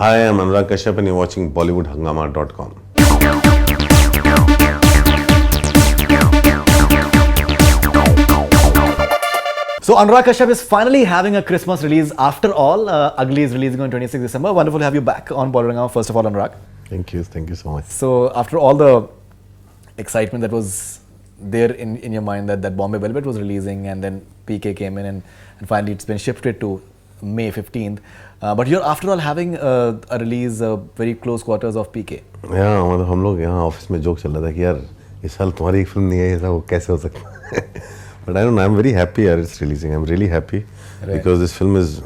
Hi, I'm Anurag Kashyap and you're watching BollywoodHungama.com. So Anurag Kashyap is finally having a Christmas release after all. Ugly is releasing on 26th December. Wonderful to have you back on Bollywood Hungama. First of all, Anurag. Thank you so much. So after all the excitement that was there in your mind that Bombay Velvet was releasing and then PK came in and finally it's been shifted to May 15th. But you're after all having a release very close quarters of PK. Yeah, मतलब हम लोग यहाँ office में joke चल रहा था कि यार इस साल तुम्हारी एक फिल्म नहीं है, ऐसा वो कैसे हो सकता है? But I don't know, I'm very happy that it's releasing. I'm really happy because this film is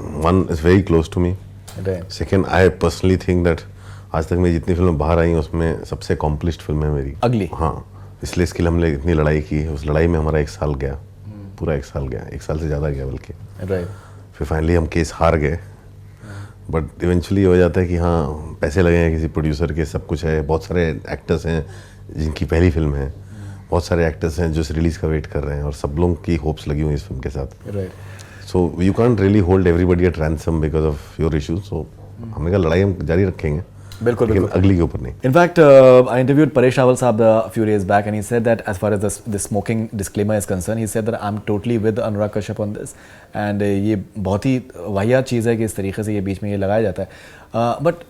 very close to me. Right. Second, I personally think that आज तक मेरी जितनी फिल्में बाहर आई हैं उसमें सबसे accomplished फिल्म है मेरी. Ugly. हाँ, इसलिए इसके लिए हमने इतनी लड़ाई की, उस लड़ाई में हमारा 1 साल गया, पूरा 1 साल गया, 1 साल से ज़्यादा गया बल्कि. Right. फिर फाइनली हम केस हार गए. बट इवेंचुअली हो जाता है कि हाँ पैसे लगे हैं किसी प्रोड्यूसर के, सब कुछ है, बहुत सारे एक्टर्स हैं जिनकी पहली फिल्म है, बहुत सारे एक्टर्स हैं जो इस रिलीज़ का वेट कर रहे हैं और सब लोगों की होप्स लगी हुई इस फिल्म के साथ. So you can't really hold everybody at ransom because of your issues. So हमने कहा लड़ाई हम जारी रखेंगे, बिल्कुल, लेकिन अगली के ऊपर नहीं. In fact, I interviewed Paresh Rawal Saab a few days back and he said that as far as the smoking disclaimer is concerned, he said that I'm totally with Anurag Kashyap on this and ये बहुत ही वाहियात चीज़ है कि इस तरीके से ये बीच में ये लगाया जाता है. But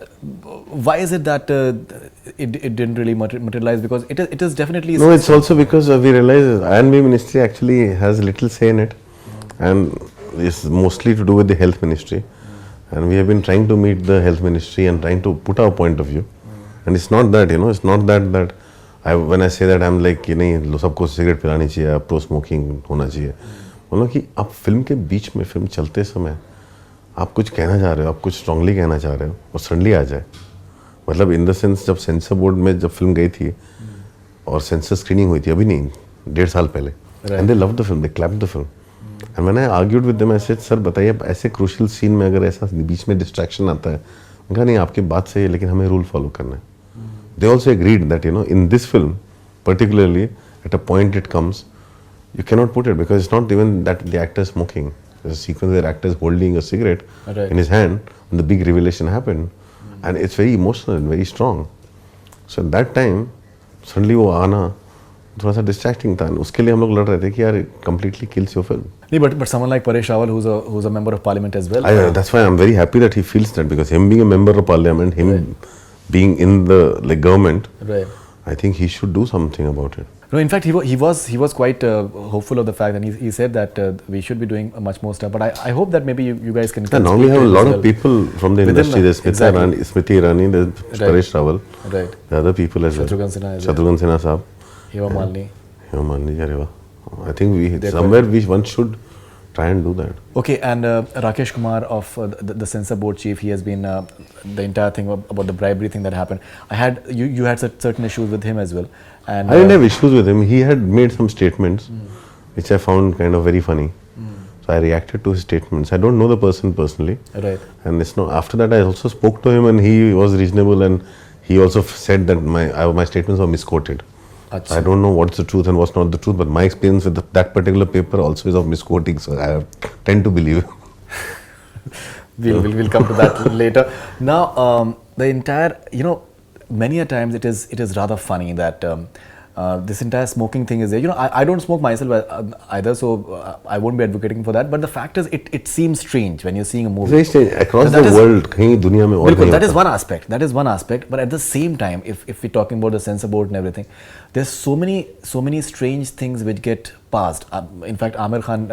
why is it that it didn't really materialize? Because it is definitely... No, it's also because we realize I&B ministry actually has little say in it and it's mostly to do with the health ministry. And we have been trying to meet the health ministry and trying to put our point of view. And it's not that, it's not that when I say that I'm like कि नहीं सबको cigarette Pilani चाहिए, pro smoking होना चाहिए. बोलो कि आप film के बीच में, फिल्म चलते समय आप कुछ कहना चाह रहे हो, आप कुछ स्ट्रांगली कहना चाह रहे हो और सडनली आ जाए. मतलब इन द सेंस जब सेंसर बोर्ड में जब फिल्म गई थी और सेंसर स्क्रीनिंग हुई थी, अभी नहीं 1.5 साल पहले, and they loved the film, they clapped the film. And मैंने argued with them, I said sir बताइए ऐसे क्रूशियल सीन में अगर ऐसा बीच में डिस्ट्रैक्शन आता है, उनका नहीं आपकी बात सही है लेकिन हमें रूल फॉलो करना है. They also agreed that in this film particularly at a point it comes you cannot put it because it's not even that the actor is smoking. There's a sequence where the actor is holding a cigarette in his hand and the big revelation happened and it's very emotional and very strong. So at that time suddenly वो आना थोड़ा सा distracting था. उसके लिए हम लोग लड़ रहे थे कि यार completely kills your film. Nee, but someone like Paresh Rawal who's a member of parliament as well. That's why I'm very happy that he feels that because him being a member of parliament, him being in the government, I think he should do something about it. No, in fact, he was quite hopeful of the fact, and he said that we should be doing much more stuff. But I hope that maybe you guys can. Now we have a lot of people from the industry. There's Smriti Irani, there's Paresh Rawal, the other people as well. Shatrughan Sinha Saab, Hema Malini, Jareva. I think one should try and do that. Okay, and Rakesh Kumar of the censor board chief, he has been the entire thing about the bribery thing that happened. You had certain issues with him as well. And I didn't have issues with him. He had made some statements which I found kind of very funny. So I reacted to his statements. I don't know the person personally. Right. And after that I also spoke to him and he was reasonable and he also said that my statements were misquoted. Achha. I don't know what's the truth and what's not the truth, but my experience with that particular paper also is of misquoting, so I tend to believe. We'll come to that later. Now, the entire, many a times it is rather funny that this entire smoking thing is there. I don't smoke myself either, so I won't be advocating for that. But the fact is, it seems strange when you're seeing a movie. Very strange. Across the world, kahin dunya mein aur nahi that is one aspect. That is one aspect. But at the same time, if we're talking about the censor board and everything, there's so many strange things which get passed. In fact, Amir Khan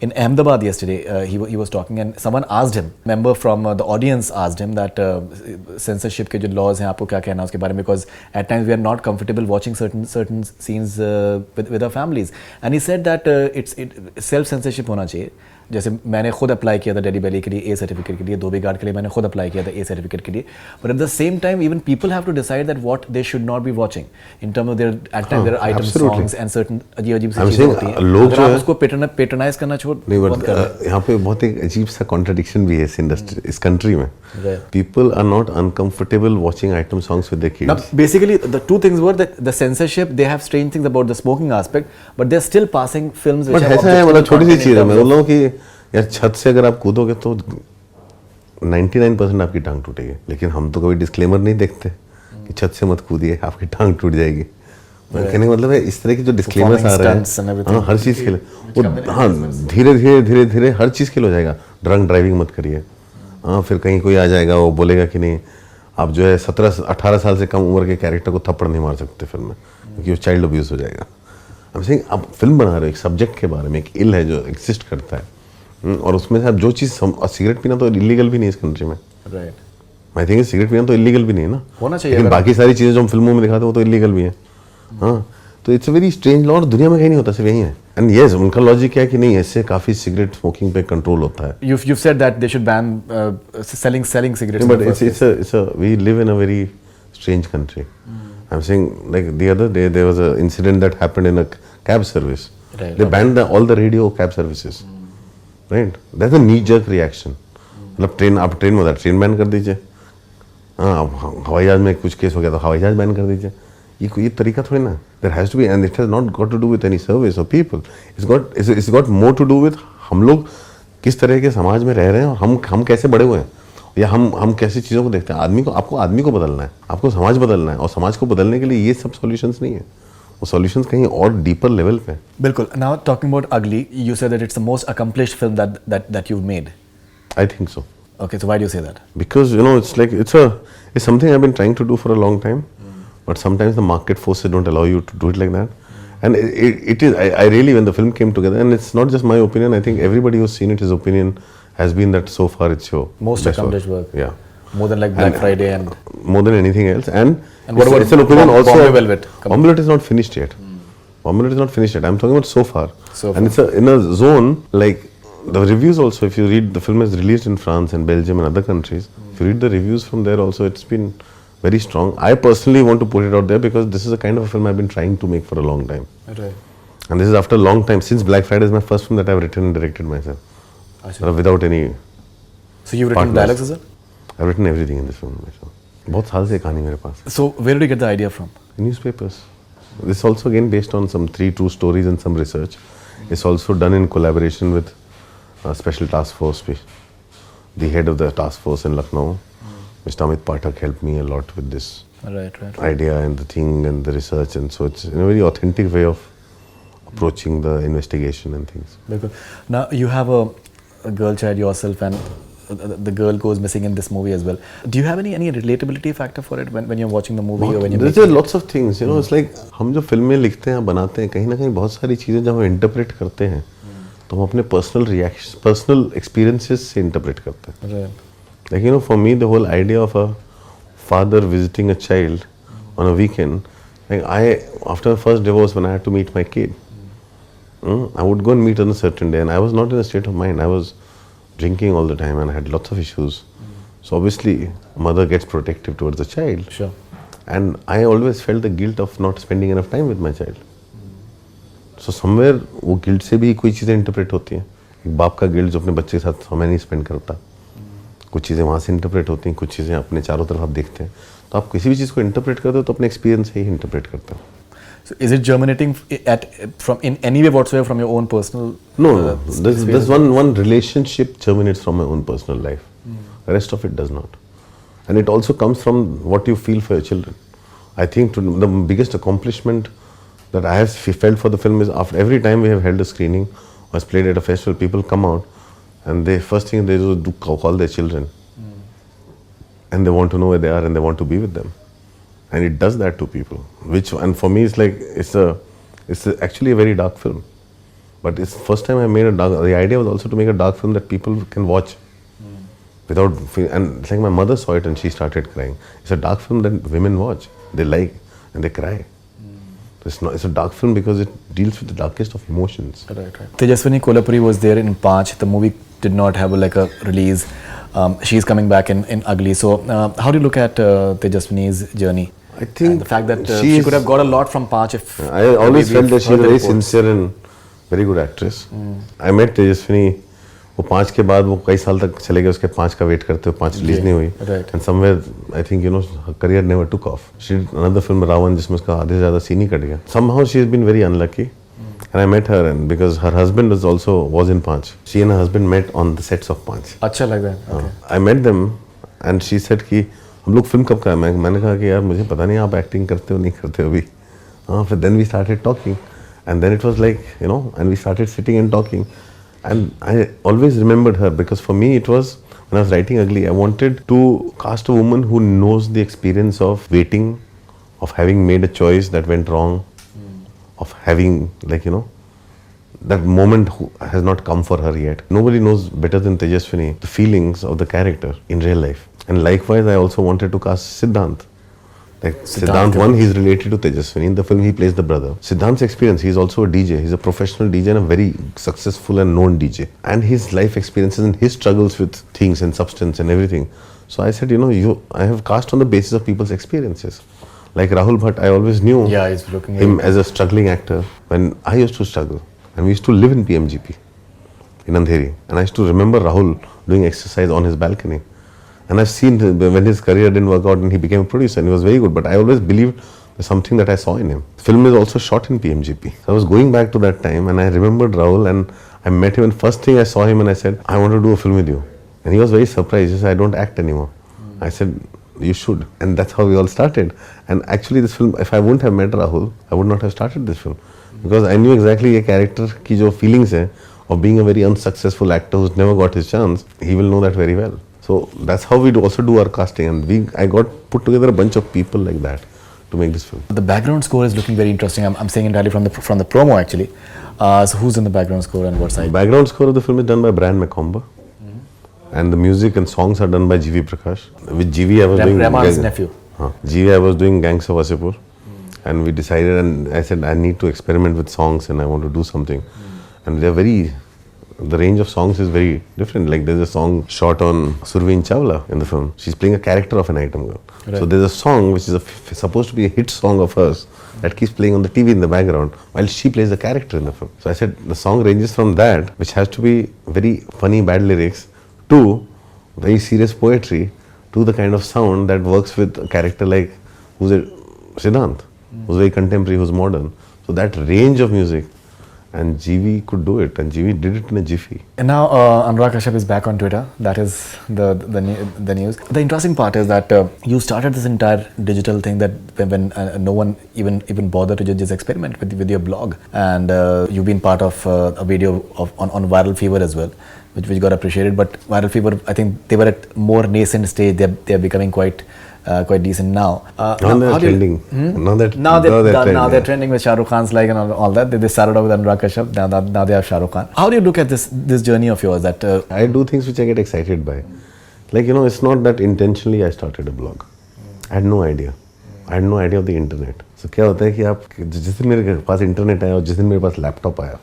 in Ahmedabad yesterday, he was talking and someone asked him, member from the audience asked him that censorship के जो laws हैं आपको क्या कहना है उसके बारे में, because at times we are not comfortable watching certain scenes with our families, and he said that self censorship होना चाहिए. जैसे मैंने खुद अप्लाई किया था डेडी बेली के लिए ए सर्टिफिकेट के लिए, धोबी गार्ड के लिए मैंने खुद अप्लाई किया था ए सर्टिफिकेट के लिए. But at the same time even people have to decide that what they should not be watching in terms of their at time their item songs and certain अजीब सी चीजें होती हैं. लोग जो उसको पेट्रोनाइज करना छोड़ नहीं, बट यहाँ पे बहुत एक अजीब सा कॉन्ट्रडिक्शन भी है इस इंडस्ट्री, इस कंट्री में. People are not uncomfortable watching item songs with their kids. Now, basically, the two things were that the censorship, they have strange things about the smoking aspect, but they're still passing films which have. But ऐसा है, मतलब छोटी सी चीज़ है. मैं बोल रहा हूँ कि यार छत से अगर आप कूदोगे तो 99% आपकी टांग टूटेगी, लेकिन हम तो कभी डिस्क्लेमर नहीं देखते कि छत से मत कूदिए आपकी टांग टूट जाएगी। कहने का मतलब है इस तरह के जो डिस्क्लेमर्स आ रहे हैं, हाँ हर चीज़ के लिए वो, हाँ धीरे धीरे हर चीज़ के लिए हो जाएगा। ड्रंक ड्राइविंग मत करिए, हाँ फिर कहीं कोई आ जाएगा वो बोलेगा कि नहीं आप जो है 17-18 साल से कम उम्र के कैरेक्टर को थप्पड़ नहीं मार सकते फिल्म में, क्योंकि वो चाइल्ड अब्यूज़ हो जाएगा। हम सेइंग आप फिल्म बना रहे हो एक सब्जेक्ट के बारे में, एक इल है जो एग्जिस्ट करता है, और उसमें से आप जो चीज़, सिगरेट पीना तो इलीगल भी नहीं है इस कंट्री में, राइट। आई थिंक सिगरेट पीना तो इलीगल भी नहीं है ना, होना चाहिए, लेकिन बाकी सारी चीज़ें जो हम फिल्मों में दिखाते हैं वो तो इलीगल भी है। हाँ तो it's a very strange law, और दुनिया में कहीं नहीं होता, सिर्फ यही है। एंड यस उनका लॉजिक क्या है कि नहीं ऐसे काफ़ी सिगरेट स्मोकिंग पे कंट्रोल होता है। You've said that they should ban selling cigarettes. But it's a we live in a very strange country. I'm saying, like the other day there was an incident that happened in a cab service. Right. They banned all the radio cab services. Right? That's a knee-jerk reaction. मतलब train, आप train में होता है train ban कर दीजिए, हाँ हवाई जहाज में कुछ केस हो गया तो हवाई जहाज बैन कर दीजिए, ये तरीका थोड़ी ना। There has to be, and it has not got to do with any service or people. It's got more to do with हम लोग किस तरह के समाज में रह रहे हैं, और हम कैसे बड़े हुए हैं, या हम कैसी चीज़ों को देखते हैं। आपको आदमी को बदलना है, आपको समाज बदलना है, और समाज को बदलने के लिए ये सब सॉल्यूशंस नहीं है, वो सॉल्यूशंस कहीं और डीपर लेवल पे। बिल्कुल। Now talking about Ugly, you said that it's the most accomplished film that you've made. I think so. Okay, so why do you say that? Because it's something I've been trying to do for a long time, but sometimes the market forces don't allow you to do it like that. And it is, I really, when the film came together, and it's not just my opinion, I think everybody who's seen it, his opinion has been that so far it's your most accomplished work. Yeah. More than like Black Friday and more than anything else. And what about it's an opinion also. Bombay Velvet? Bombay Velvet is not finished yet. Bombay Velvet is not finished yet. I'm talking about so far. So far. And it's in a zone, like the reviews also, if you read, the film is released in France and Belgium and other countries. If you read the reviews from there also, it's been very strong. I personally want to put it out there because this is the kind of a film I've been trying to make for a long time. Right. And this is after a long time. Since Black Friday is my first film that I've written and directed myself. Without any. So you've written dialogues as well? I've written everything in this film myself. बहुत साल से कहानी मेरे पास. So where did you get the idea from? Newspapers. This is also again based on some 3 true stories and some research. It's also done in collaboration with a special task force. The head of the task force in Lucknow, Mr. Amit Pathak, helped me a lot with this idea and the thing and the research, and so it's in a very authentic way of approaching the investigation and things. Now you have a girl child yourself, and the girl goes missing in this movie as well. Do you have any relatability factor for it when you're watching the movie or when you're There's lots of things, you know. It's like हम जो फिल्में लिखते हैं बनाते हैं, कहीं ना कहीं बहुत सारी चीज़ें जब हम इंटरप्रेट करते हैं तो हम अपने पर्सनल रिएक्शन, पर्सनल एक्सपीरियंसेस से इंटरप्रेट करते हैं. Like, you know, for me, the whole idea of a father visiting a child on a weekend, like after the first divorce, when I had to meet my kid, I would go and meet on a certain day, and I was not in a state of mind. I was drinking all the time, and I had lots of issues. So obviously, mother gets protective towards the child. Sure. And I always felt the guilt of not spending enough time with my child. So somewhere, वो guilt से भी कोई चीज़ें interpret होती हैं. एक बाप का guilt जो अपने बच्चे के साथ समय नहीं spend करता. कुछ चीज़ें वहाँ से इंटरप्रेट होती हैं, कुछ चीज़ें अपने चारों तरफ आप देखते हैं. तो आप किसी भी चीज़ को इंटरप्रेट करते हो तो अपने एक्सपीरियंस से ही इंटरप्रेट करते हो. So is it germinating from in any way whatsoever from your own personal? No, there's one relationship germinates from my own personal life. The rest of it does not, and it also comes from what you feel for your children. I think the biggest accomplishment that I have felt for the film is after every time we have held a screening or has played at a festival, people come out and the first thing they do call their children, and they want to know where they are and they want to be with them. And it does that to people, and for me it's like it's actually a very dark film, but it's the first time I made a dark. The idea was also to make a dark film that people can watch without, and it's like my mother saw it and she started crying. It's a dark film that women watch, they like and they cry. It's a dark film because it deals with the darkest of emotions. Right. Tejaswini Kolhapuri was there in Panch. The movie did not have a release. She's coming back in Ugly. So how do you look at Tejaswini's journey? I think the fact that she could have got a lot from Panch if... I always felt that she was a very sincere and very good actress. I met Tejaswini, वो 5 के बाद वो कई साल तक चले गए, उसके 5 का वेट करते हुए 5 रिलीज नहीं हुई. And somewhere I think her career never took off. She did another film Ravan जिसमें उसका आधे से ज़्यादा सीन ही कट गया. Somehow she has been very unlucky. And I met her, and because her husband was in Panch. She and her husband met on the sets of Panch. अच्छा लग रहा है. Okay. I met them, and she said कि हम लोग film कब का है? मैंने कहा कि यार मुझे पता नहीं आप एक्टिंग करते हो नहीं करते हो अभी. फिर then we started talking, and then it was like, you know, and we started sitting and talking, and I always remembered her because for me it was, when I was writing Ugly, I wanted to cast a woman who knows the experience of waiting, of having made a choice that went wrong, of having, like, you know, that moment has not come for her yet. Nobody knows better than Tejaswini the feelings of the character in real life. And likewise, I also wanted to cast Siddhant. Like Siddhant 1, he's related to Tejaswini. In the film, he plays the brother. Siddhant's experience, he's also a DJ. He's a professional DJ and a very successful and known DJ. And his life experiences and his struggles with things and substance and everything. So I said, you know, I have cast on the basis of people's experiences. Like Rahul Bhatt, I always knew he's looking him as a struggling actor when I used to struggle. And we used to live in PMGP in Andheri. And I used to remember Rahul doing exercise on his balcony. And I've seen when his career didn't work out and he became a producer and he was very good. But I always believed there's something that I saw in him. The film is also shot in PMGP. So I was going back to that time and I remembered Rahul and I met him and first thing I saw him and I said, I want to do a film with you. And he was very surprised. He said, I don't act anymore. I said, you should. And that's how we all started. And actually this film, if I wouldn't have met Rahul, I would not have started this film. Because I knew exactly a character ki jo feelings hai of being a very unsuccessful actor who's never got his chance, he will know that very well. So that's how we also do our casting, and I got put together a bunch of people like that to make this film. The background score is looking very interesting. I'm saying entirely from the promo actually. So who's in the background score and what side? The background score of the film is done by Brian McComber, and the music and songs are done by G.V. Prakash. With G.V. I was doing Rahman's nephew. G.V. I was doing Gangs of Wasseypur, and we decided, and I said I need to experiment with songs and I want to do something, and the range of songs is very different. Like there's a song shot on Surveen Chawla in the film. She's playing a character of an item girl. Right. So there's a song which is supposed to be a hit song of hers that keeps playing on the TV in the background while she plays the character in the film. So I said the song ranges from that, which has to be very funny bad lyrics, to very serious poetry, to the kind of sound that works with a character like who's a Siddhant, who's very contemporary, who's modern. So that range of music. And GV could do it, and GV did it in a jiffy. And now Anurag Kashyap is back on Twitter. That is the news. The interesting part is that you started this entire digital thing that when no one even bothered to just experiment with your blog, and you've been part of a video on Viral Fever as well, which got appreciated. But Viral Fever, I think they were at more nascent stage. They're becoming quite decent now. Now they're trending. Now they're trending with Shah Rukh Khan's like and all that. They started off with Anurag Kashyap. Now they have Shah Rukh Khan. How do you look at this journey of yours? That I do things which I get excited by. Like, you know, it's not that intentionally I started a blog. I had no idea. I had no idea of the internet. So क्या होता है कि आप जिस दिन मेरे पास internet आया और जिस दिन मेरे पास लैपटॉप आया,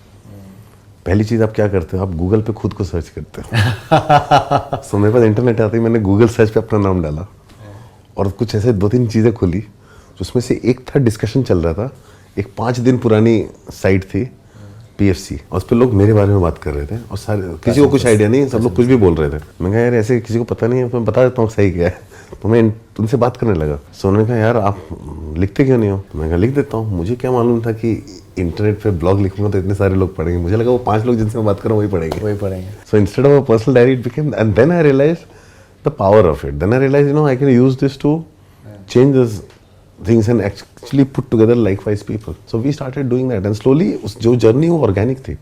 पहली चीज़ आप क्या करते हो? आप गूगल पे खुद को सर्च करते हो. So मेरे पास इंटरनेट आते ही मैंने गूगल सर्च पे अपना नाम डाला. और कुछ ऐसे 2-3 चीज़ें खुली, उसमें से एक था डिस्कशन चल रहा था. एक 5 दिन पुरानी साइट थी PFC, और उस पर लोग मेरे बारे में बात कर रहे थे और सारे किसी को कुछ आइडिया नहीं, सब लोग कुछ भी बोल रहे थे. मैं कहा यार ऐसे किसी को पता नहीं है, तो मैं बता देता हूँ सही क्या है. तो मैं उनसे बात करने लगा. सो उन्होंने कहा यार आप लिखते क्यों नहीं हो? तो मैं कहा लिख देता हूँ. मुझे क्या मालूम था कि इंटरनेट पे ब्लॉग लिखूंगा तो इतने सारे लोग पढ़ेंगे. मुझे लगा वो 5 लोग जिनसे मैं बात कर रहा हूँ वही पढ़ेंगे. So instead of a personal diary it became, and then I realised the power of it. Then I realized, you know, I can use this to change these things and actually put together likewise people. So we started doing that, and slowly उस जो journey वो organic थी,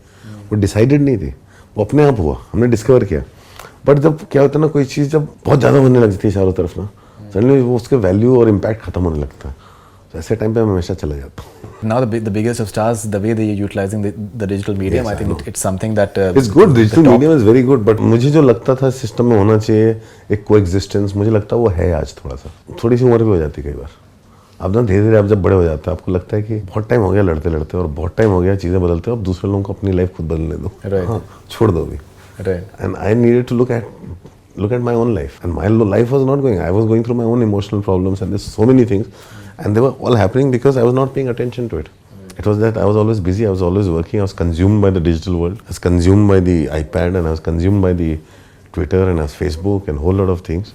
वो decided नहीं थी, वो अपने आप हुआ, हमने discover किया. But जब क्या होता है ना, कोई चीज़ जब बहुत ज़्यादा बनने लगती है चारों तरफ ना, suddenly वो उसके value और impact खत्म होने लगता है. So ऐसे टाइम पे मैं हमेशा चला जाता हूँ. Now the biggest of stars, the way they are utilizing the digital medium, yes, I think it's something that it's good. Digital medium is very good, but मुझे जो लगता था सिस्टम में होना चाहिए एक coexistence, मुझे लगता है वो है आज थोड़ी सी उम्र भी हो जाती है कई बार. अब ना धीरे-धीरे आप जब बड़े हो जाते हैं आपको लगता है कि बहुत टाइम हो गया लड़ते और बहुत टाइम हो गया चीज़ें बदलते हो, अब दूसरे लोगों को अपनी लाइफ खुद बदलने दो. हाँ, छोड़ दो अभी. And I needed to look at my own life, and my life was not going. I was going through my own emotional problems, and there's so many things. And they were all happening because I was not paying attention to it. It was that I was always busy, I was always working, I was consumed by the digital world, I was consumed by the iPad, and I was consumed by the Twitter, and I was Facebook, and a whole lot of things.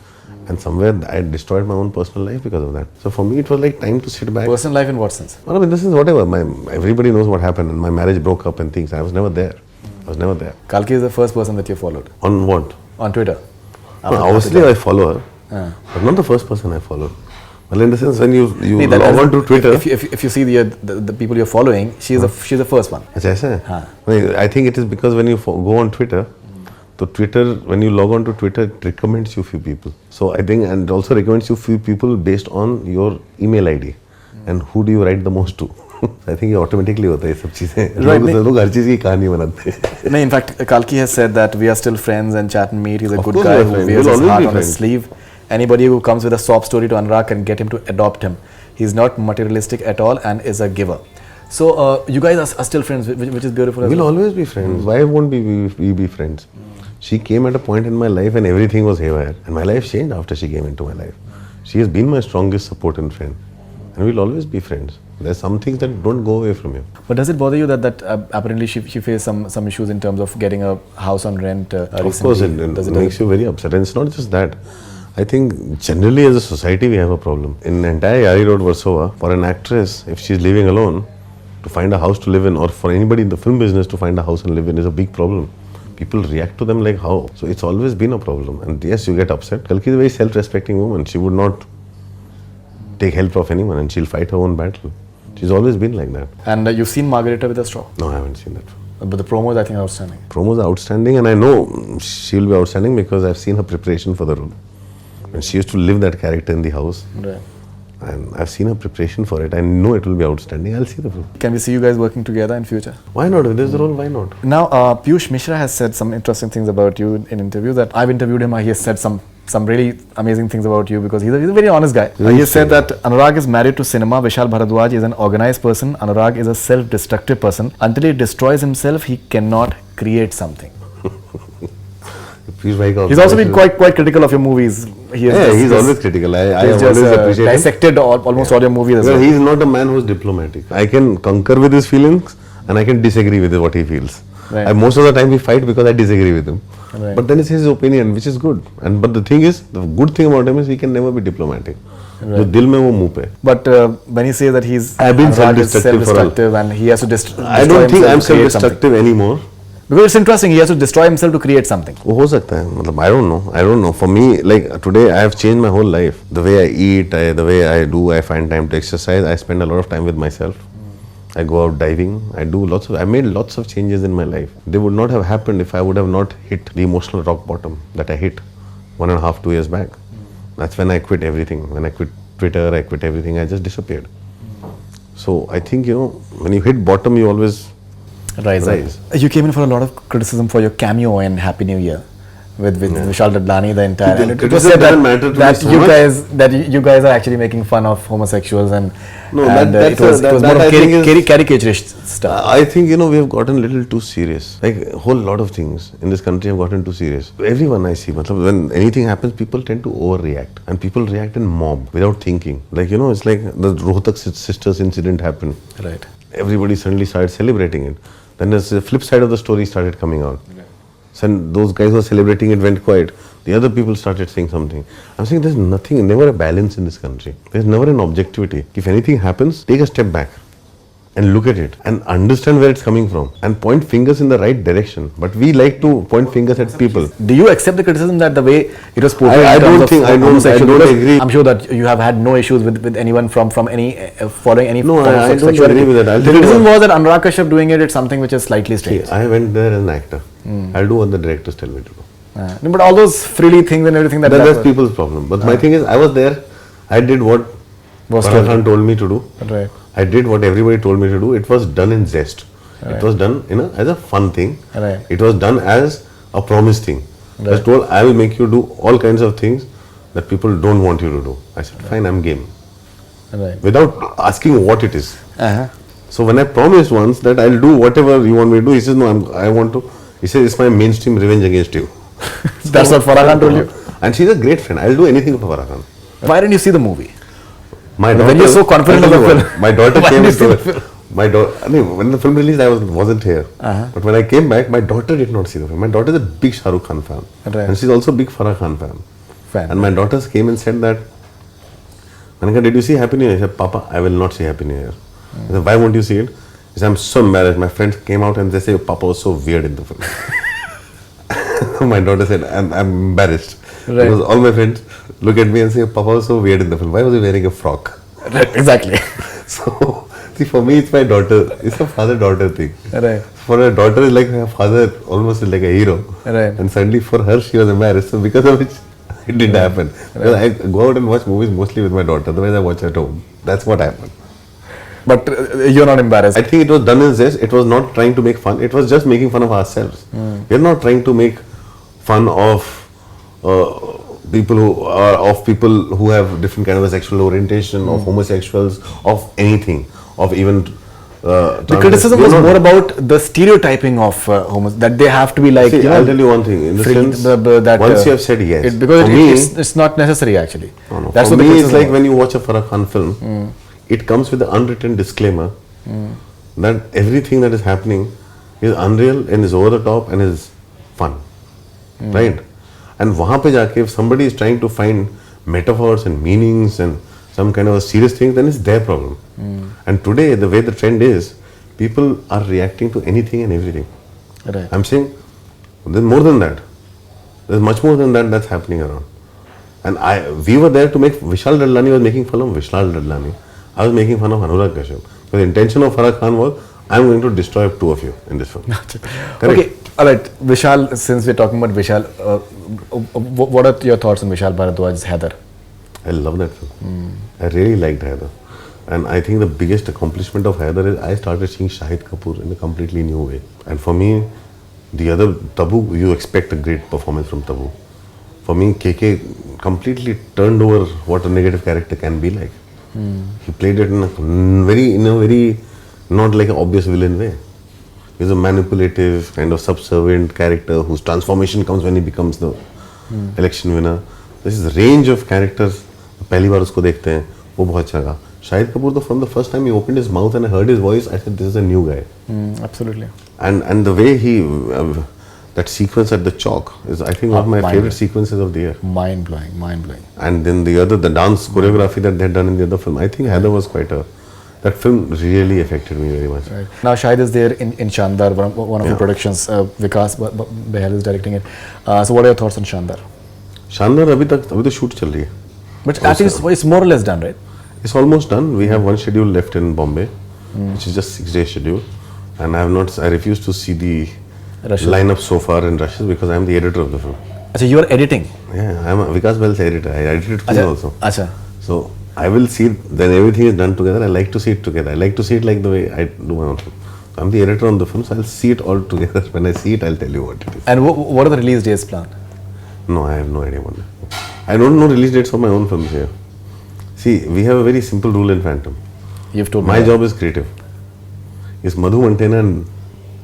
And somewhere I destroyed my own personal life because of that. So for me, it was like time to sit back. Personal life in what sense? Well, I mean, this is whatever. Everybody knows what happened, and my marriage broke up and things. I was never there. I was never there. Kalki is the first person that you followed. On what? On Twitter. No, obviously, I follow her, but not the first person I followed. Well, in the sense, when you log on to Twitter, if you see the people you're following, she's the first one. I think it is because when you go on Twitter, so Twitter, when you log on to Twitter, it recommends you few people. So I think, and also recommends you few people based on your email ID and who do you write the most to. I think it automatically होता है सब चीजें. लोग हर चीज की कहानी बनाते हैं. No, in fact, Kalki has said that we are still friends and chat and meet. He's a good guy who wears his heart on his sleeve. Anybody who comes with a sob story to Anurag can get him to adopt him. He's not materialistic at all and is a giver. So you guys are still friends, which is beautiful. We'll always be friends. Why won't we be friends? She came at a point in my life and everything was haywire. And my life changed after she came into my life. She has been my strongest support and friend. And we'll always be friends. There's some things that don't go away from you. But does it bother you that apparently she faced some issues in terms of getting a house on rent recently? Of course, it makes you very upset. And it's not just that. I think generally as a society we have a problem. In entire Yari Road, Warsaw, for an actress, if she's living alone, to find a house to live in, or for anybody in the film business to find a house and live in is a big problem. People react to them like how? So it's always been a problem. And yes, you get upset. Kalki is a very self-respecting woman. She would not take help of anyone and she'll fight her own battle. She's always been like that. And you've seen Margarita with a straw? No, I haven't seen that. But the promos, I think, are outstanding. Promos are outstanding, and I know she'll be outstanding because I've seen her preparation for the role. When she used to live that character in the house. Right. And I've seen her preparation for it. I know it will be outstanding. I'll see the film. Can we see you guys working together in future? Why not? If there's a role, why not? Now, Piyush Mishra has said some interesting things about you in interviews that I've interviewed him. He has said some really amazing things about you because he's a very honest guy. He has said that Anurag is married to cinema. Vishal Bharadwaj is an organized person. Anurag is a self-destructive person. Until he destroys himself, he cannot create something. He's also been quite critical of your movies. He's always critical. I always appreciate him. Dissected almost all your movies as well. He's not a man who's diplomatic. I can concur with his feelings and I can disagree with what he feels. Right. Most of the time we fight because I disagree with him. Right. But then it's his opinion, which is good. But the thing is, the good thing about him is he can never be diplomatic. Right. Dil mein wo muh pe. But when he says that I've been self-destructive and he has to destroy I don't think I'm self-destructive anymore. Because it's interesting, he has to destroy himself to create something. हो सकता है. I don't know. For me, like today, I have changed my whole life. The way I eat, the way I do, I find time to exercise. I spend a lot of time with myself. I go out diving. I made lots of changes in my life. They would not have happened if I would have not hit the emotional rock bottom that I hit 1.5, 2 years back. That's when I quit everything. When I quit Twitter, I quit everything. I just disappeared. So I think, when you hit bottom, you always rise. You came in for a lot of criticism for your cameo in Happy New Year with Vishal Dadlani, the entire. And it was said that you guys are actually making fun of homosexuals and it was more of caricaturist stuff. I think we have gotten a little too serious. Like a whole lot of things in this country have gotten too serious. Everyone I see, when anything happens, people tend to overreact and people react in mob without thinking. Like it's like the Rohtak sisters incident happened. Right. Everybody suddenly started celebrating it. Then the flip side of the story started coming out. Okay. So those guys who were celebrating it went quiet. The other people started saying something. I'm saying there's never a balance in this country. There's never an objectivity. If anything happens, take a step back and look at it and understand where it's coming from and point fingers in the right direction. But we like to point fingers at people. Do you accept the criticism that the way it was portrayed? I don't agree. I'm sure that you have had no issues with anyone from any following any form of sexuality. I don't agree with that. The criticism was that Anurag Kashyap doing it's something which is slightly strange. See, I went there as an actor. I'll do what the directors tell me to do. No, but all those frilly things and everything that's people's problem. But my thing is, I was there. I did what Farah Khan told me to do. Right. I did what everybody told me to do. It was done in zest. Right. It was done as a fun thing. Right. It was done as a promise thing. Right. I was told, I will make you do all kinds of things that people don't want you to do. I said, fine, I'm game. Right. Without asking what it is. So when I promised once that I'll do whatever you want me to do, he says, no, I want to. He says, it's my mainstream revenge against you. That's what Farah Khan told you. And she's a great friend. I'll do anything for Farah Khan. Why didn't you see the movie? My daughter, when you're so confident of the film. My daughter came into it. When the film released, I wasn't here. But when I came back, my daughter did not see the film. My daughter is a big Shah Rukh Khan fan. Right. And she's also a big Farah Khan fan. Fan. And my daughters came and said that, Manika, did you see Happy New Year? I said, Papa, I will not see Happy New Year. I said, why won't you see it? He said, I'm so embarrassed. My friends came out and they say, Papa was so weird in the film. My daughter said, I'm embarrassed. Right. Because all my friends look at me and say, Papa was so weird in the film. Why was he wearing a frock? Right, exactly. So, see, for me, it's my daughter. It's a father-daughter thing. Right. For a daughter, it's like her father almost like a hero. Right. And suddenly for her, she was embarrassed. So, because of which, it didn't happen. Because I go out and watch movies mostly with my daughter. Otherwise, I watch at home. That's what happened. But you're not embarrassed. I think it was done in this. It was not trying to make fun. It was just making fun of ourselves. We're not trying to make fun of people who have different kind of a sexual orientation, of homosexuals, of anything, of even. The criticism was more about the stereotyping of homos, that they have to be like. See, I'll tell you one thing. In the sense, once you have said yes, because it's not necessary actually. No. That's for what me, it's like when you watch a Farah Khan film, it comes with an unwritten disclaimer that everything that is happening is unreal and is over the top and is fun, right? And वहाँ पे जाके if somebody is trying to find metaphors and meanings and some kind of a serious thing, then it's their problem. And today, the way the trend is, people are reacting to anything and everything. Right. I'm saying there's more than that. There's much more than that that's happening around. And we were there to make. Vishal Dadlani was making fun of Vishal Dadlani. I was making fun of Anurag Kashyap. So the intention of Farah Khan was, I'm going to destroy two of you in this film. Okay, all right. Vishal, since we're talking about Vishal, what are your thoughts on Vishal Bharadwaj's Heather? I love that film. I really liked Heather. And I think the biggest accomplishment of Heather is I started seeing Shahid Kapoor in a completely new way. And for me, the other Tabu, you expect a great performance from Tabu. For me, KK completely turned over what a negative character can be like. He played it in a very not like an obvious villain way. He's a manipulative, kind of subservient character whose transformation comes when he becomes the election winner. This is a range of characters. पहली बार उसको देखते हैं, वो बहुत अच्छा लगा. Shahid Kapoor, from the first time he opened his mouth and I heard his voice, I said, this is a new guy. Absolutely. And the way he, that sequence at the chalk is, I think, one of my favorite sequences of the year. Mind blowing. And then the dance choreography that they had done in the other film, I think Heather was that film really affected me very much. Right. Now Shahid is there in Shandar, one of the productions. Vikas Behal is directing it. So what are your thoughts on Shandar? Shandar, अभी तो shoot चल रही है. But I think it's more or less done, right? It's almost done. We have one schedule left in Bombay, which is just 6-day schedule, and I refuse to see the lineup so far in rushes because I am the editor of the film. So you are editing? Yeah, I am Vikas Behl's editor. I edited film also. Acha. So I will see it, then everything is done together. I like to see it together. I like to see it like the way I do my own film. So I'm the editor on the film, so I'll see it all together. When I see it, I'll tell you what it is. And what are the release dates planned? No, I have no idea about that. I don't know release dates of my own films here. See, we have a very simple rule in Phantom. You've told my job is creative. It's Madhu Mantena and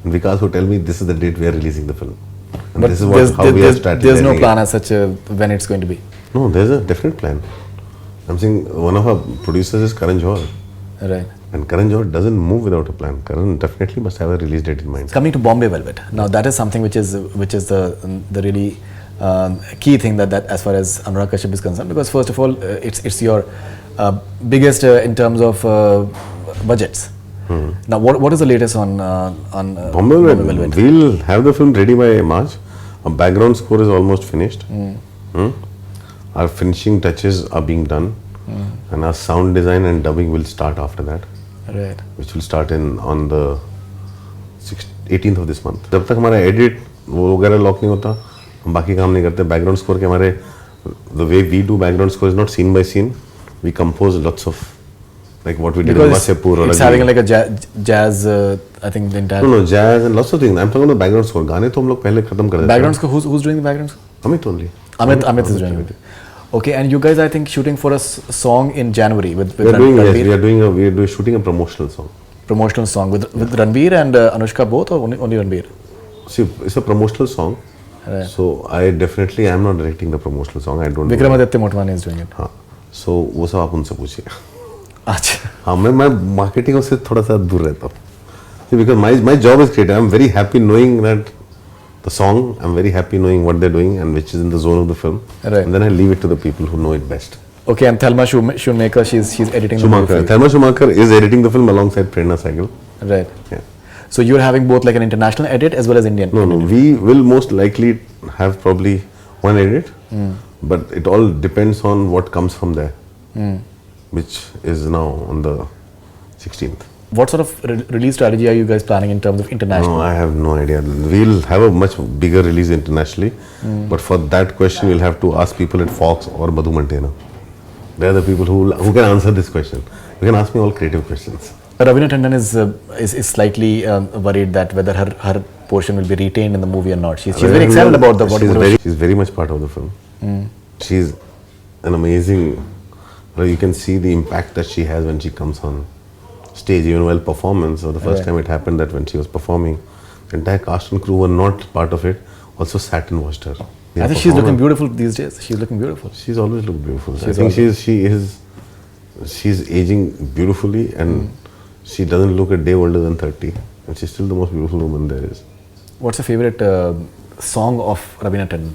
Vikas who tell me this is the date we are releasing the film. And but this is how we are strategizing. There's no plan as such when it's going to be? No, there's a definite plan. I'm saying one of our producers is Karan Johar. Right. And Karan Johar doesn't move without a plan. Karan definitely must have a release date in mind. Coming to Bombay Velvet. Now that is something which is the really key thing that as far as Anurag Kashyap is concerned, because first of all it's your biggest in terms of budgets. Now what is the latest on Bombay Velvet? We'll have the film ready by March. Our background score is almost finished. Our finishing touches are being done, and our sound design and dubbing will start after that. Right. Which will start on the 18th of this month. जब तक हमारा edit वो वगैरह lock नहीं होता, हम बाकी काम नहीं करते. Background score के हमारे the way we do background score is not scene by scene. We compose lots of like what we did in Vasepur. It's having like a jazz. I think the entire. No, jazz and lots of things. I'm talking about the background score. गाने तो हम लोग पहले खत्म कर देते हैं. Background score. Who's doing the background score? Amit only. Amit is doing it. Okay, and you guys, I think, shooting for a song in January with we are shooting a promotional song. Promotional song with Ranbir and Anushka both, or only Ranbir? See, it's a promotional song. Right. So I am not directing the promotional song. I don't. Vikramaditya Motwani is doing it. हाँ. So वो सब आप उनसे पूछिए. अच्छा. हाँ मैं marketing से थोड़ा सा दूर रहता हूँ. Because my job is creative. I'm very happy knowing that the song, I'm very happy knowing what they're doing and which is in the zone of the film. Right. And then I leave it to the people who know it best. Okay, and Thelma Shoemaker, she's editing the movie. Thelma Schumacher is editing the film alongside Prerna Sehgal. Right. Yeah. So you're having both like an international edit as well as Indian? No, we will most likely have probably one edit, but it all depends on what comes from there, which is now on the 16th. What sort of release strategy are you guys planning in terms of international? No, I have no idea. We'll have a much bigger release internationally, but for that question, we'll have to ask people at Fox or Madhu Mantena. They are the people who can answer this question. You can ask me all creative questions. Raveena Tandon is slightly worried that whether her portion will be retained in the movie or not. She's very excited about the She's very much part of the film. She's an amazing. You can see the impact that she has when she comes on stage, even while performance. So the first time it happened that when she was performing, the entire cast and crew were not part of it. Also sat and watched her. I think she's looking beautiful these days. She's looking beautiful. She's always looked beautiful. I think she's aging beautifully and. She doesn't look a day older than 30, and she's still the most beautiful woman there is. What's your favorite song of Raveena Tandon?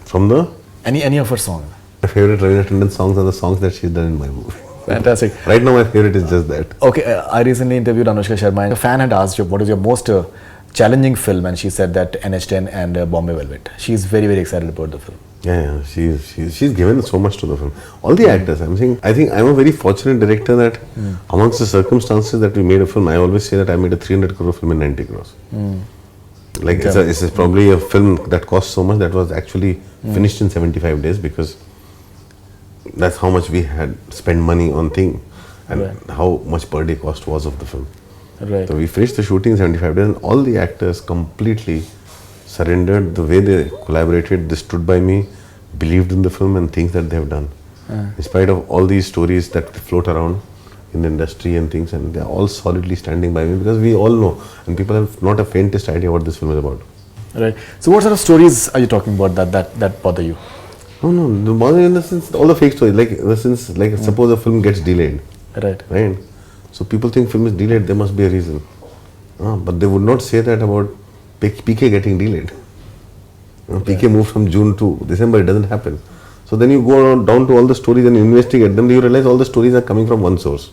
From the? Any of her songs. My favorite Raveena Tandon songs are the songs that she's done in my movie. Fantastic. Right now my favorite is just that. Okay, I recently interviewed Anushka Sharma and a fan had asked you what is your most challenging film, and she said that NH10 and Bombay Velvet. She's very, very excited about the film. Yeah, she's given so much to the film. All the actors, I think I'm a very fortunate director that amongst the circumstances that we made a film, I always say that I made a 300 crore film in 90 crores. Like it's probably a film that cost so much that was actually finished in 75 days because that's how much we had spent money on thing and how much per day cost was of the film. Right. So we finished the shooting in 75 days and all the actors completely surrendered the way they collaborated. They stood by me, believed in the film and things that they have done. In spite of all these stories that float around in the industry and things, and they are all solidly standing by me because we all know and people have not a faintest idea what this film is about. Right. So what sort of stories are you talking about that bother you? No, the bother in the sense all the fake stories. Like in the sense, like suppose a film gets delayed. Right. So people think film is delayed, there must be a reason. But they would not say that about PK getting delayed. PK moved from June to December, it doesn't happen. So then you go down to all the stories and investigate them, you realize all the stories are coming from one source.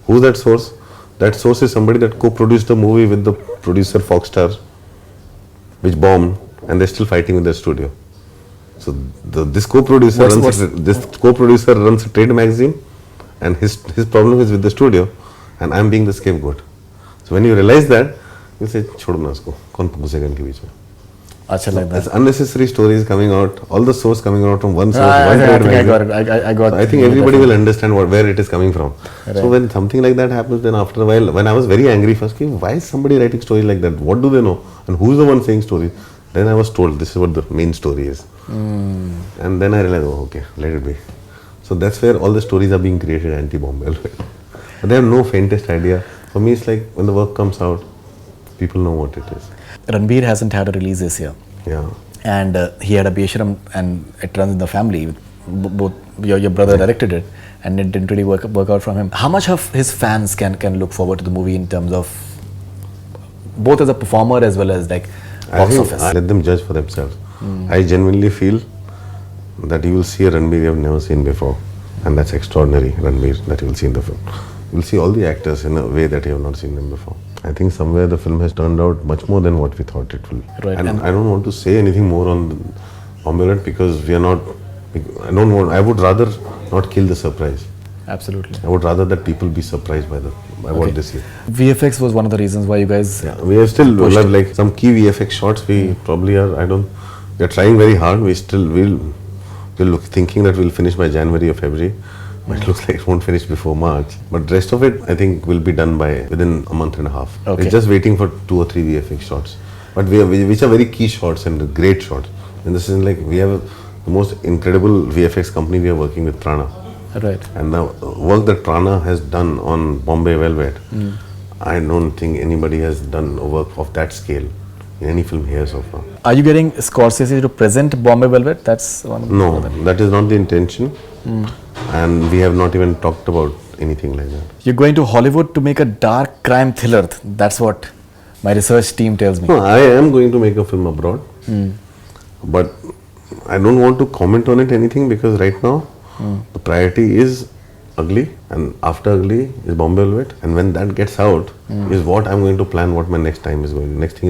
Who's that source? That source is somebody that co-produced the movie with the producer Foxstar, which bombed, and they're still fighting with their studio. So this co-producer runs a trade magazine, and his problem is with the studio, and I'm being the scapegoat. So when you realize that, you say, छोड़ो ना इसको, कौन घुसेगा इनके बीच में? अच्छा लगता है. There's unnecessary stories coming out, all the source coming out from one source, I got it. I think everybody will understand where it is coming from. Right. So when something like that happens, then after a while, when I was very angry first, why is somebody writing stories like that? What do they know? And who's the one saying stories? Then I was told this is what the main story is. And then I realized, okay, let it be. So that's where all the stories are being created anti-Bombay Velvet. But they have no faintest idea. For me, it's like when the work comes out, people know what it is. Ranbir hasn't had a release this year. Yeah. And he had a Besharam and it runs in the family. Both your brother directed it and it didn't really work out from him. How much of his fans can look forward to the movie in terms of both as a performer as well as like box office? I let them judge for themselves. I genuinely feel that you will see a Ranbir you have never seen before, and that's extraordinary Ranbir that you will see in the film. You will see all the actors in a way that you have not seen them before. I think somewhere the film has turned out much more than what we thought it will. Right. And I don't want to say anything more on Bombay Velvet because we are not. I would rather not kill the surprise. Absolutely. I would rather that people be surprised by what they see. VFX was one of the reasons why you guys. Yeah, we have still like some key VFX shots. We probably are. We are trying very hard. We're thinking that we'll finish by January or February. But it looks like it won't finish before March. But the rest of it, I think, will be done within a month and a half. Okay. We're just waiting for 2 or 3 VFX shots. But which are very key shots and great shots. In the sense, like, we have the most incredible VFX company we are working with, Prana. Right. And the work that Prana has done on Bombay Velvet, I don't think anybody has done a work of that scale in any film here so far. Are you getting Scorsese to present Bombay Velvet? That's one. No, that is not the intention. And we have not even talked about anything like that. You're going to Hollywood to make a dark crime thriller. That's what My research team tells me. No, I am going to make a film abroad, but I don't want to comment on it anything because right now the priority is Ugly, and after Ugly is Bombay Velvet, and when that gets out is what I'm going to plan what my next thing is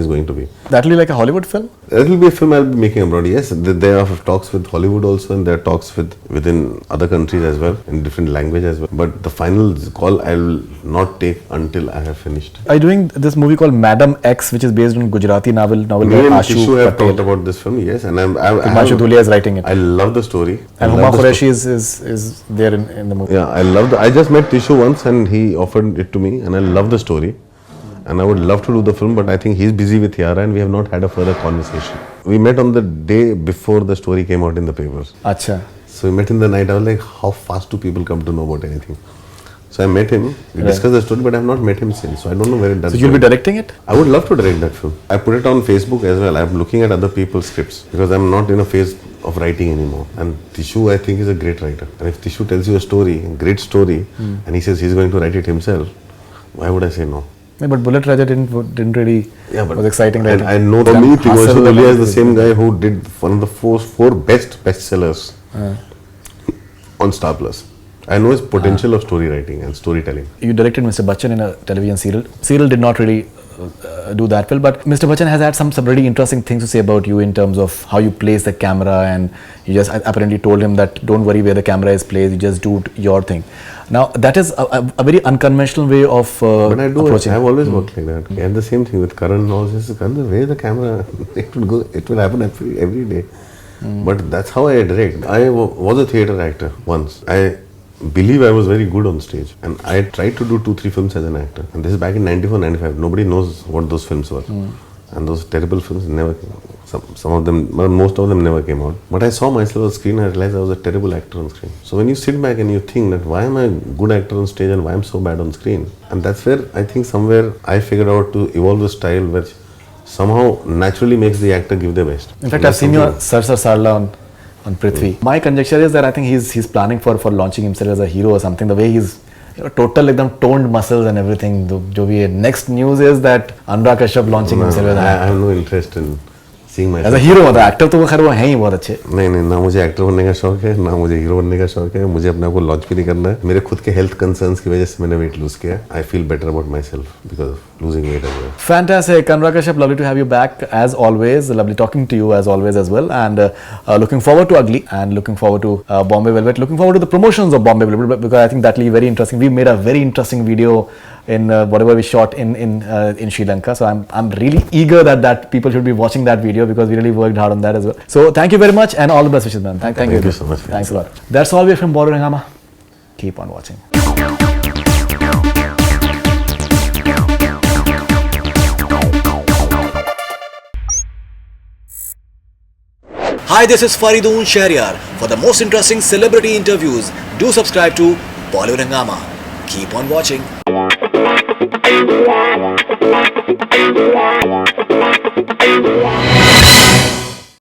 going to be. That will be like a Hollywood film? That will be a film I'll be making abroad. Yes, there are talks with Hollywood also, and there are talks within other countries as well, in different language as well. But the final call I will not take until I have finished. Are you doing this movie called Madam X, which is based on Gujarati novel Me by and Ashu Tishu have Patel? talked about this film, yes, and Himanshu Dhulia is writing it. I love the story. And Huma Qureshi is there in the movie. Yeah, I just met Tishu once and he offered it to me, and I love the story. And I would love to do the film, but I think he's busy with Yara and we have not had a further conversation. We met on the day before the story came out in the papers. Acha. So we met in the night. I was like, how fast do people come to know about anything? So I met him, we discussed the story, but I have not met him since. So I don't know where it does. So you'll be directing it? I would love to direct that film. I put it on Facebook as well. I'm looking at other people's scripts because I'm not in a phase of writing anymore. And Tishu, I think, is a great writer. And if Tishu tells you a story, a great story, and he says he's going to write it himself, why would I say no? Yeah, but Bullet Raja didn't really was exciting. And I know for me, Himanshu Dhulia is the same guy who did one of the four best bestsellers on Star Plus. I know his potential of story writing and storytelling. You directed Mr. Bachchan in a television serial. Serial did not really do that well, but Mr. Bachchan has had some really interesting things to say about you in terms of how you place the camera, and you just apparently told him that don't worry where the camera is placed, you just do your thing. Now that is a very unconventional way of but I do approaching. I've always worked like that. And the same thing with Karan also. Karan, where the camera? It will happen every day. But that's how I direct. I was a theatre actor once. I believe I was very good on stage, and I tried to do 2-3 films as an actor, and this is back in 94-95. Nobody knows what those films were, and those terrible films never came out. Some of them, well, most of them never came out. But I saw myself on screen and I realized I was a terrible actor on screen. So when you sit back and you think that why am I a good actor on stage and why I'm so bad on screen, and that's where I think somewhere I figured out to evolve a style which somehow naturally makes the actor give their best. In fact, I've seen your Sar Sarla on Prithvi. My conjecture is that I think he's planning for launching himself as a hero or something. The way he's total like toned muscles and everything. Next news is that Anurag Kashyap launching himself as a I have no interest in seeing myself as a hero. The actor तो खैर वो हैं ही बहुत अच्छे. नहीं ना मुझे actor बनने का शौक है, ना मुझे हीरो बनने का शौक है. मुझे अपने आप को लॉन्च भी नहीं करना है. मेरे खुद के हेल्थ कंसर्न्स की वजह से मैंने वेट लूज किया. I feel better about myself because of losing weight as well. Fantastic. Anurag Kashyap, lovely to have you back as always. Lovely talking to you as always as well. And looking forward to Ugly and looking forward to Bombay Velvet. Looking forward to the promotions of Bombay Velvet because I think that will be very interesting. We made a very interesting video in whatever we shot in Sri Lanka. So I'm really eager that people should be watching that video because we really worked hard on that as well. So thank you very much and all the best wishes, man. Thank you so much. Thanks a lot. That's all we have from Bollywood Hungama. Keep on watching. Hi, this is Faridoon Shahryar. For the most interesting celebrity interviews, do subscribe to Bollywood Hungama. Keep on watching.